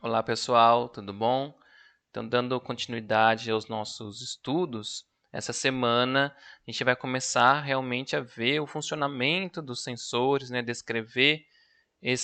Olá pessoal, tudo bom? Então, dando continuidade aos nossos estudos, essa semana a gente vai começar realmente a ver o funcionamento dos sensores, né? Descrever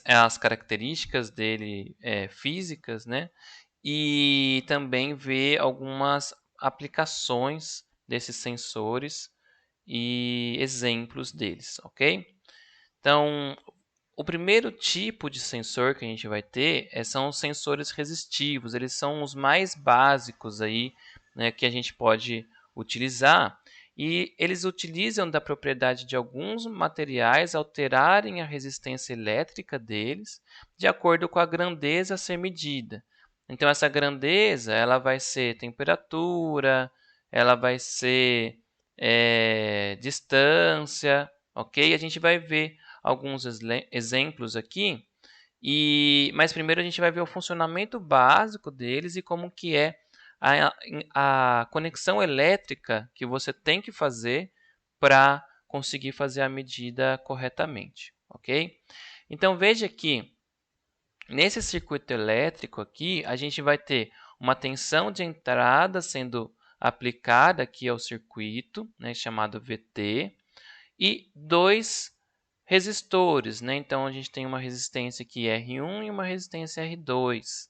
as características dele físicas, né? E também ver algumas aplicações desses sensores e exemplos deles, ok? Então, o primeiro tipo de sensor que a gente vai ter são os sensores resistivos. Eles são os mais básicos aí, né, que a gente pode utilizar. E eles utilizam da propriedade de alguns materiais alterarem a resistência elétrica deles de acordo com a grandeza a ser medida. Então, essa grandeza ela vai ser temperatura, ela vai ser distância, ok? A gente vai ver alguns exemplos aqui, mas primeiro a gente vai ver o funcionamento básico deles e como que é a conexão elétrica que você tem que fazer para conseguir fazer a medida corretamente, ok? Então veja que nesse circuito elétrico aqui, a gente vai ter uma tensão de entrada sendo aplicada aqui ao circuito, né, chamado VT, e dois resistores, né? Então a gente tem uma resistência aqui R1 e uma resistência R2.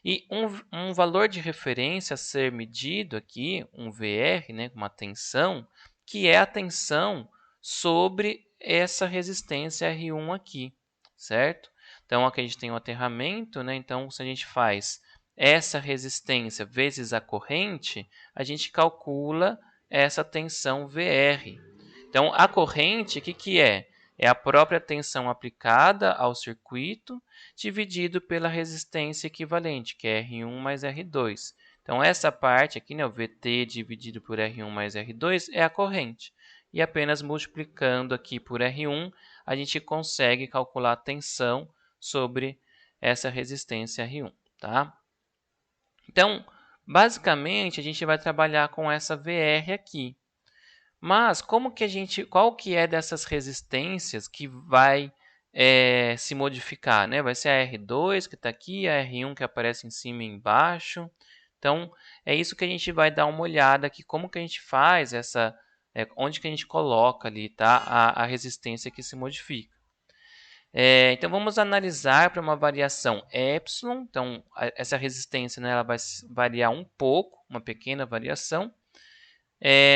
E um valor de referência a ser medido aqui, um VR, né, uma tensão, que é a tensão sobre essa resistência R1 aqui, certo? Então aqui a gente tem o aterramento, né? Então se a gente faz essa resistência vezes a corrente, a gente calcula essa tensão VR. Então a corrente, o que é? É a própria tensão aplicada ao circuito dividido pela resistência equivalente, que é R1 mais R2. Então, essa parte aqui, né, o VT dividido por R1 mais R2, é a corrente. E apenas multiplicando aqui por R1, a gente consegue calcular a tensão sobre essa resistência R1. Tá? Então, basicamente, a gente vai trabalhar com essa VR aqui. Mas qual que é dessas resistências que vai se modificar, né? Vai ser a R2 que está aqui, a R1 que aparece em cima e embaixo. Então, é isso que a gente vai dar uma olhada aqui, como que a gente faz onde que a gente coloca ali, tá? A resistência que se modifica. Então, vamos analisar para uma variação epsilon. Então, essa resistência, né, ela vai variar um pouco, uma pequena variação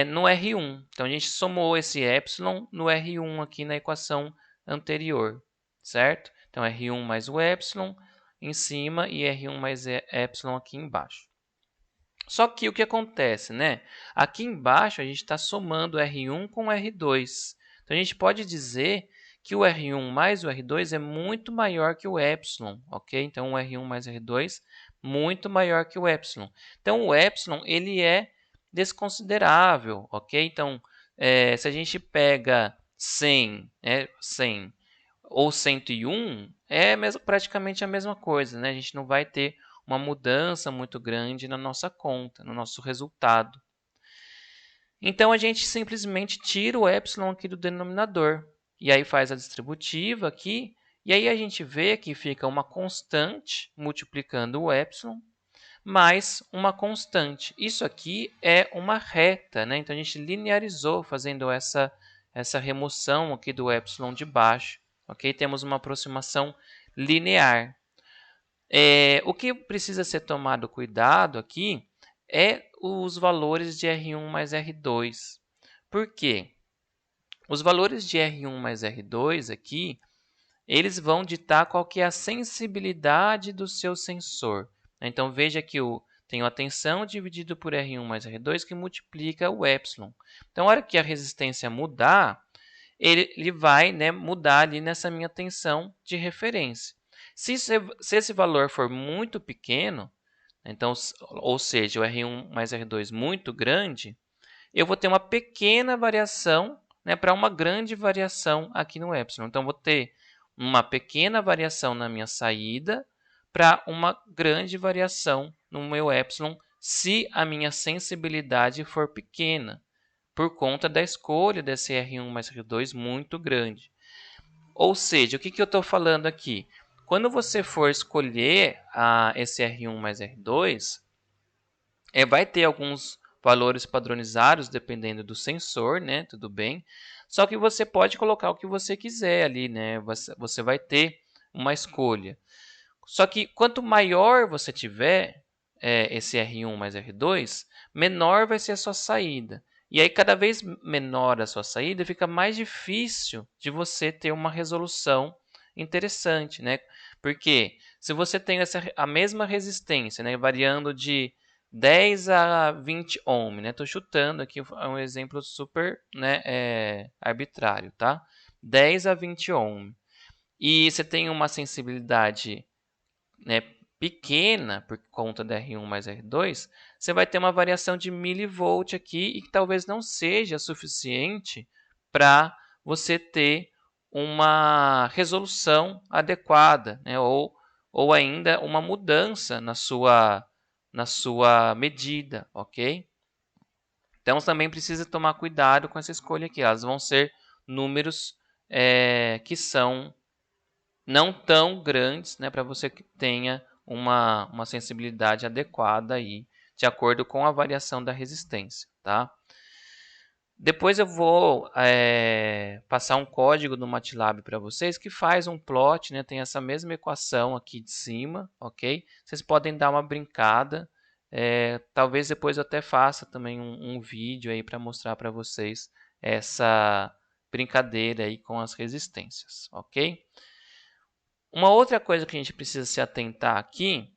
no R1. Então, a gente somou esse epsilon no R1 aqui na equação anterior, certo? Então, R1 mais o epsilon em cima e R1 mais epsilon aqui embaixo. Só que o que acontece, né? Aqui embaixo a gente está somando R1 com R2. Então, a gente pode dizer que o R1 mais o R2 é muito maior que o epsilon, ok? Então, o R1 mais R2 muito maior que o epsilon. Então, o epsilon ele é desconsiderável, ok? Então, se a gente pega 100, 100 ou 101, praticamente a mesma coisa, né? A gente não vai ter uma mudança muito grande na nossa conta, no nosso resultado. Então, a gente simplesmente tira o epsilon aqui do denominador. E aí faz a distributiva aqui. E aí a gente vê que fica uma constante multiplicando o epsilon mais uma constante. Isso aqui é uma reta, né? Então, a gente linearizou fazendo essa remoção aqui do epsilon de baixo. Ok? Temos uma aproximação linear. O que precisa ser tomado cuidado aqui é os valores de R1 mais R2. Por quê? Os valores de R1 mais R2 aqui, eles vão ditar qual que é a sensibilidade do seu sensor. Então, veja que tenho a tensão dividido por R1 mais R2 que multiplica o epsilon. Então, na hora que a resistência mudar, ele vai, né, mudar ali nessa minha tensão de referência. Se esse valor for muito pequeno, então, ou seja, o R1 mais R2 muito grande, eu vou ter uma pequena variação, né, para uma grande variação aqui no epsilon. Então, vou ter uma pequena variação na minha saída para uma grande variação no meu epsilon se a minha sensibilidade for pequena, por conta da escolha desse R1 mais R2 muito grande. Ou seja, o que eu estou falando aqui? quando você for escolher esse R1 mais R2, vai ter alguns valores padronizados dependendo do sensor, né? Tudo bem. Só que você pode colocar o que você quiser ali, né? Você vai ter uma escolha. Só que quanto maior você tiver esse R1 mais R2, menor vai ser a sua saída. E aí, cada vez menor a sua saída, fica mais difícil de você ter uma resolução interessante, né? Porque se você tem a mesma resistência, né, variando de 10 a 20 ohm, né? Estou chutando aqui, é um exemplo super, né, arbitrário, tá? 10 a 20 ohm. E você tem uma sensibilidade, né, pequena por conta da R1 mais R2, você vai ter uma variação de milivolt aqui e que talvez não seja suficiente para você ter uma resolução adequada, né, ou ainda uma mudança na sua medida, ok? Então também precisa tomar cuidado com essa escolha aqui. Elas vão ser números que são não tão grandes, né, para você que tenha uma sensibilidade adequada aí, de acordo com a variação da resistência, tá? Depois eu vou passar um código no MATLAB para vocês que faz um plot, né? Tem essa mesma equação aqui de cima, ok? Vocês podem dar uma brincada. Talvez depois eu até faça também um vídeo aí para mostrar para vocês essa brincadeira aí com as resistências, ok? Uma outra coisa que a gente precisa se atentar aqui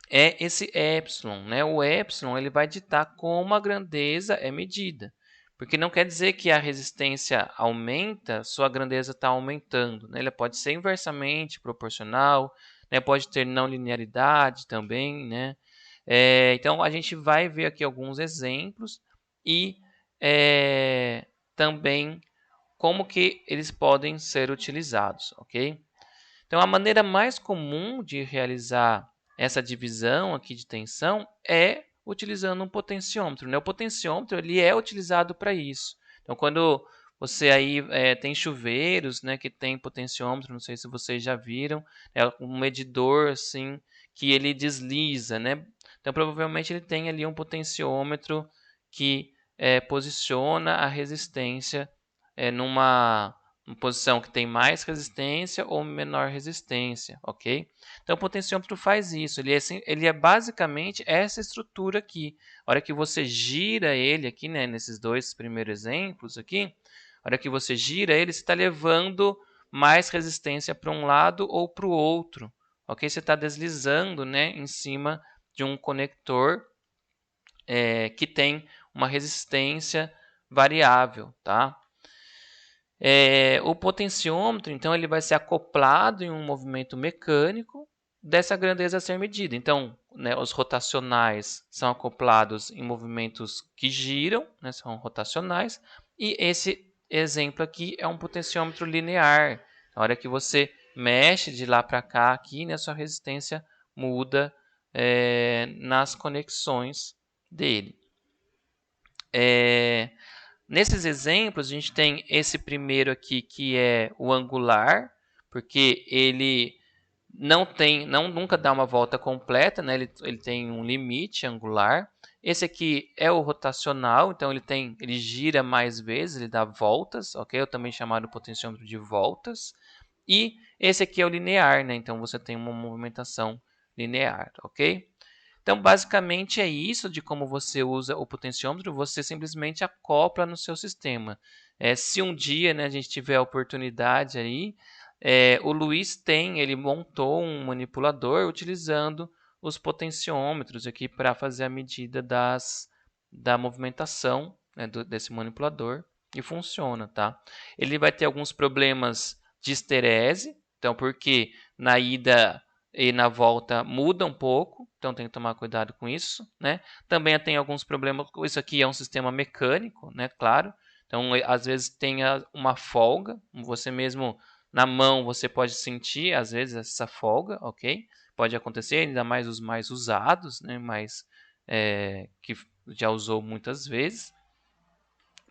é esse epsilon, né? O epsilon ele vai ditar como a grandeza é medida, porque não quer dizer que a resistência aumenta, sua grandeza está aumentando, né? Ela pode ser inversamente proporcional, né? Pode ter não linearidade também, né? Então a gente vai ver aqui alguns exemplos e também como que eles podem ser utilizados, ok? Então, a maneira mais comum de realizar essa divisão aqui de tensão é utilizando um potenciômetro, né? O potenciômetro ele é utilizado para isso. Então, quando você aí tem chuveiros, né, que tem potenciômetro, não sei se vocês já viram, é um medidor assim que ele desliza, né? Então, provavelmente ele tem ali um potenciômetro que posiciona a resistência numa posição que tem mais resistência ou menor resistência, ok? Então o potenciômetro faz isso, ele é basicamente essa estrutura aqui. A hora que você gira ele aqui, né, nesses dois primeiros exemplos aqui, a hora que você gira ele, você está levando mais resistência para um lado ou para o outro, ok? Você está deslizando, né, em cima de um conector que tem uma resistência variável, tá? O potenciômetro, então, ele vai ser acoplado em um movimento mecânico dessa grandeza a ser medida. Então, né, os rotacionais são acoplados em movimentos que giram, né, são rotacionais, e esse exemplo aqui é um potenciômetro linear. Na hora que você mexe de lá para cá, aqui, né, sua resistência muda nas conexões dele. Nesses exemplos, a gente tem esse primeiro aqui que é o angular, porque ele nunca dá uma volta completa, né? Ele tem um limite angular. Esse aqui é o rotacional, então ele gira mais vezes, ele dá voltas, ok? Eu também chamado potenciômetro de voltas. E esse aqui é o linear, né? Então você tem uma movimentação linear, ok? Então, basicamente é isso de como você usa o potenciômetro, você simplesmente acopla no seu sistema. Se um dia, né, a gente tiver a oportunidade aí, o Luiz ele montou um manipulador utilizando os potenciômetros aqui para fazer a medida da movimentação, né, desse manipulador e funciona, tá? Ele vai ter alguns problemas de esterese, então porque na ida e na volta muda um pouco, então tem que tomar cuidado com isso, né? Também tem alguns problemas, isso aqui é um sistema mecânico, né? Claro, então às vezes tem uma folga, você mesmo na mão você pode sentir às vezes essa folga, ok? Pode acontecer, ainda mais os mais usados, né? Mais que já usou muitas vezes,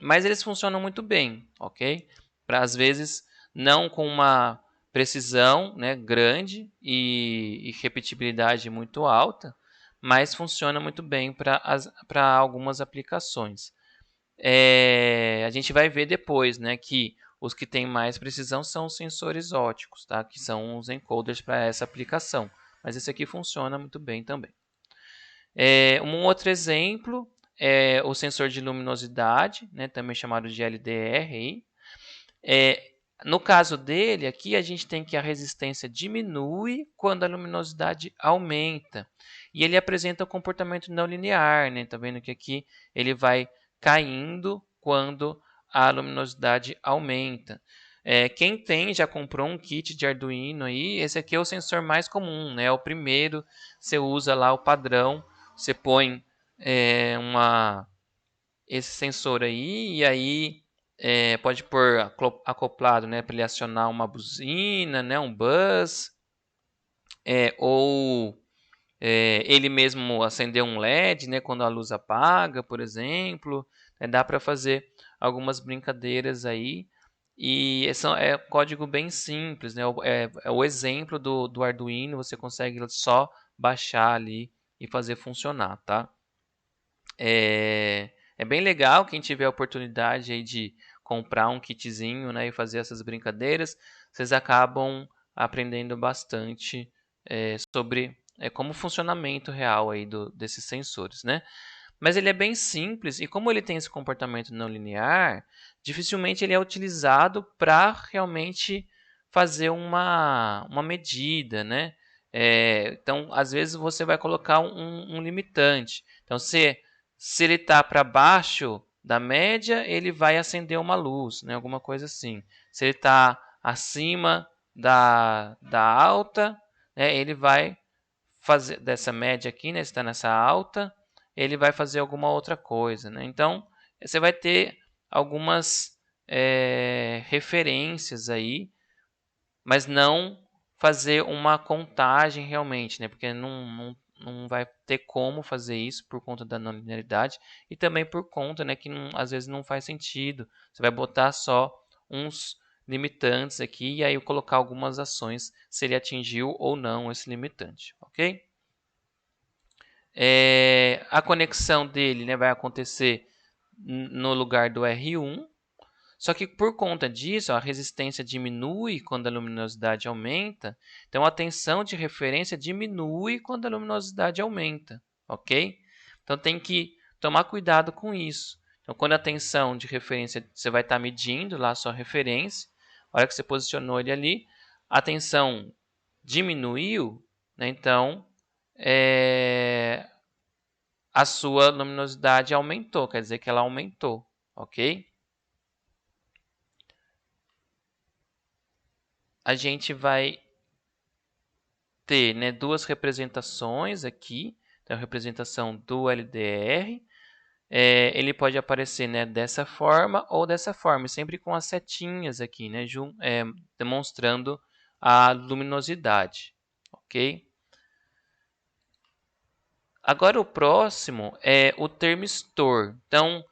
mas eles funcionam muito bem, ok? Para às vezes não com uma precisão, né, grande e repetibilidade muito alta, mas funciona muito bem para algumas aplicações. A gente vai ver depois, né, que os que têm mais precisão são os sensores óticos, tá? Que são os encoders para essa aplicação. Mas esse aqui funciona muito bem também. Um outro exemplo é o sensor de luminosidade, né, também chamado de LDR. Aí. No caso dele, aqui a gente tem que a resistência diminui quando a luminosidade aumenta. E ele apresenta o comportamento não linear, né? Tá vendo que aqui ele vai caindo quando a luminosidade aumenta. Quem já comprou um kit de Arduino aí, esse aqui é o sensor mais comum, né? É o primeiro, você usa lá o padrão, você põe esse sensor aí e aí pode pôr acoplado, né, para ele acionar uma buzina, né, um buzz, ou ele mesmo acender um LED, né, quando a luz apaga, por exemplo. Dá para fazer algumas brincadeiras aí. E é código bem simples, né? É o exemplo do Arduino, você consegue só baixar ali e fazer funcionar, tá? É bem legal quem tiver a oportunidade aí de comprar um kitzinho, né, e fazer essas brincadeiras, vocês acabam aprendendo bastante sobre como o funcionamento real aí desses sensores, né? Mas ele é bem simples e como ele tem esse comportamento não linear, dificilmente ele é utilizado para realmente fazer uma medida, né? Então, às vezes você vai colocar um limitante. Então, se ele está para baixo da média, ele vai acender uma luz, né? Alguma coisa assim. Se ele está acima da alta, né? Ele vai fazer dessa média aqui, né? Se está nessa alta, ele vai fazer alguma outra coisa, né? Então, você vai ter algumas referências aí, mas não fazer uma contagem realmente, né? Porque não vai ter como fazer isso por conta da não linearidade e também por conta, né, que às vezes não faz sentido. Você vai botar só uns limitantes aqui e aí colocar algumas ações se ele atingiu ou não esse limitante, ok? A conexão dele, né, vai acontecer no lugar do R1, só que por conta disso, a resistência diminui quando a luminosidade aumenta, então a tensão de referência diminui quando a luminosidade aumenta, ok? Então tem que tomar cuidado com isso. Então quando a tensão de referência, você vai estar medindo lá a sua referência, a hora que você posicionou ele ali, a tensão diminuiu, né? Então a sua luminosidade aumentou, quer dizer que ela aumentou, ok? A gente vai ter, né, duas representações aqui. Então, a representação do LDR. Ele pode aparecer, né, dessa forma ou dessa forma, sempre com as setinhas aqui, né, demonstrando a luminosidade. Ok? Agora o próximo é o termistor. Então,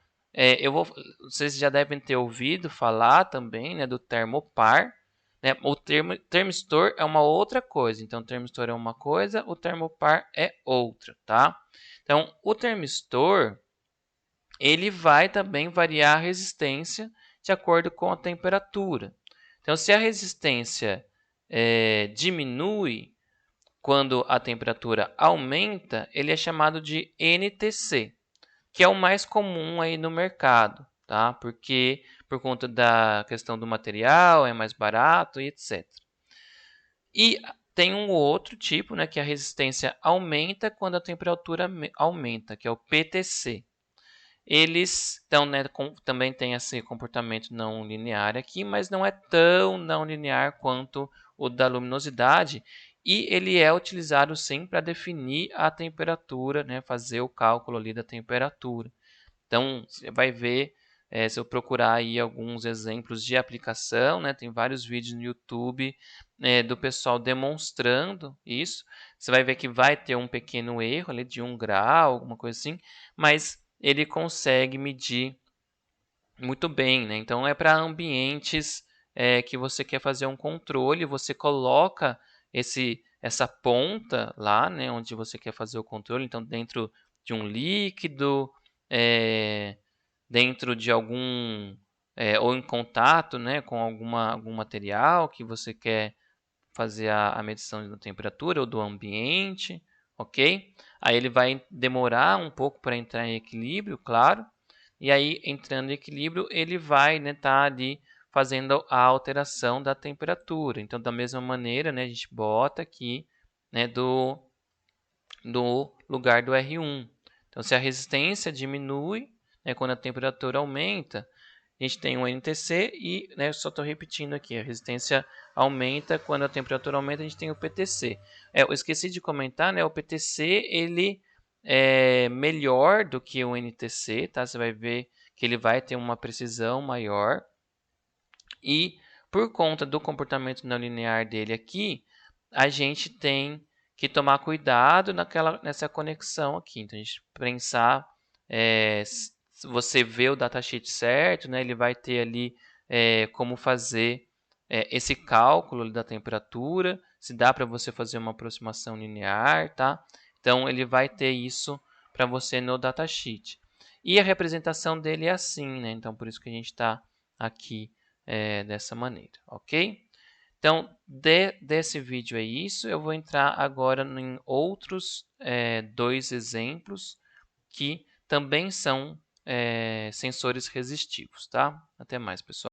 vocês já devem ter ouvido falar também, né, do termopar. Né? O termistor é uma outra coisa. Então, o termistor é uma coisa, o termopar é outra, tá? Então, o termistor, ele vai também variar a resistência de acordo com a temperatura. Então, se a resistência diminui, quando a temperatura aumenta, ele é chamado de NTC, que é o mais comum aí no mercado, tá? Porque por conta da questão do material, é mais barato e etc. E tem um outro tipo, né, que a resistência aumenta quando a temperatura aumenta, que é o PTC. Eles né, também têm esse comportamento não linear aqui, mas não é tão não linear quanto o da luminosidade. E ele é utilizado sim para definir a temperatura, né, fazer o cálculo ali da temperatura. Então, você vai ver, se eu procurar aí alguns exemplos de aplicação, né, tem vários vídeos no YouTube do pessoal demonstrando isso. Você vai ver que vai ter um pequeno erro ali de 1 grau, alguma coisa assim, mas ele consegue medir muito bem, né? Então é para ambientes que você quer fazer um controle, você coloca essa ponta lá, né, onde você quer fazer o controle, então dentro de um líquido, dentro de ou em contato, né, com algum material que você quer fazer a medição da temperatura ou do ambiente, ok? Aí ele vai demorar um pouco para entrar em equilíbrio, claro, e aí entrando em equilíbrio ele vai, né, tá ali fazendo a alteração da temperatura. Então, da mesma maneira, né, a gente bota aqui, né, do lugar do R1. Então, se a resistência diminui, né, quando a temperatura aumenta, a gente tem um NTC e, né, só estou repetindo aqui, a resistência aumenta quando a temperatura aumenta, a gente tem o PTC. Eu esqueci de comentar, né, o PTC ele é melhor do que o NTC, tá? Você vai ver que ele vai ter uma precisão maior e por conta do comportamento não linear dele aqui, a gente tem que tomar cuidado nessa conexão aqui. Então, a gente pensar, se você vê o datasheet certo, né, ele vai ter ali como fazer esse cálculo da temperatura, se dá para você fazer uma aproximação linear, tá? Então, ele vai ter isso para você no datasheet. E a representação dele é assim, né? Então, por isso que a gente está aqui dessa maneira, ok? Então, desse vídeo é isso. Eu vou entrar agora em outros 2 exemplos que também são sensores resistivos, tá? Até mais, pessoal.